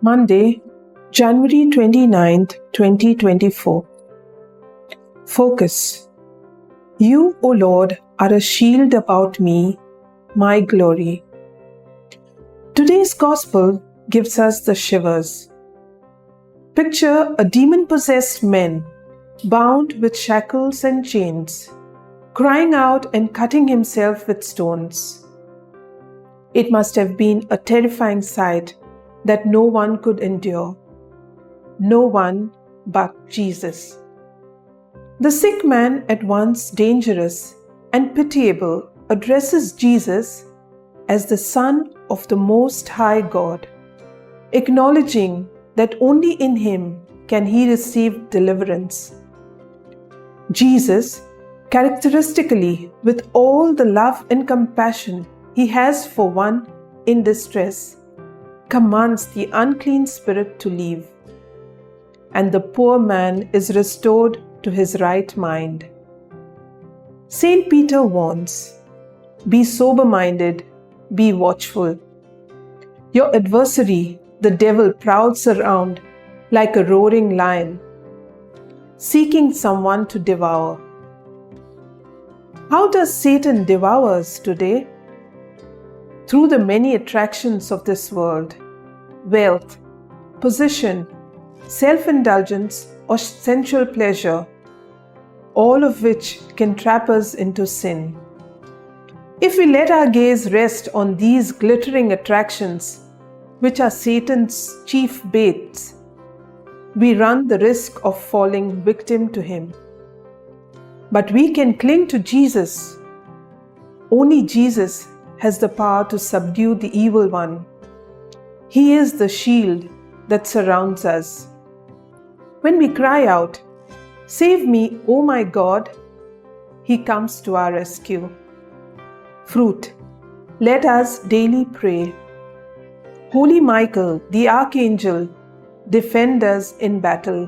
Monday, January 29th, 2024. Focus. You, O Lord, are a shield about me, my glory. Today's Gospel gives us the shivers. Picture a demon-possessed man, bound with shackles and chains, crying out and cutting himself with stones. It must have been a terrifying sight that no one could endure. No one but Jesus. The sick man, at once dangerous and pitiable, addresses Jesus as the Son of the Most High God, acknowledging that only in Him can he receive deliverance. Jesus, characteristically with all the love and compassion He has for one in distress, commands the unclean spirit to leave, and the poor man is restored to his right mind. Saint Peter warns, "Be sober-minded, be watchful. Your adversary, the devil, prowls around like a roaring lion, seeking someone to devour." How does Satan devour us today? Through the many attractions of this world: wealth, position, self-indulgence, or sensual pleasure, all of which can trap us into sin. If we let our gaze rest on these glittering attractions, which are Satan's chief baits, we run the risk of falling victim to him. But we can cling to Jesus. Only Jesus has the power to subdue the evil one. He is the shield that surrounds us. When we cry out, "Save me, O my God," He comes to our rescue. Fruit. Let us daily pray. Holy Michael, the Archangel, defend us in battle.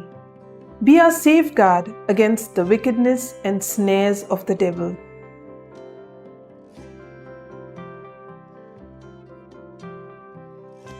Be our safeguard against the wickedness and snares of the devil.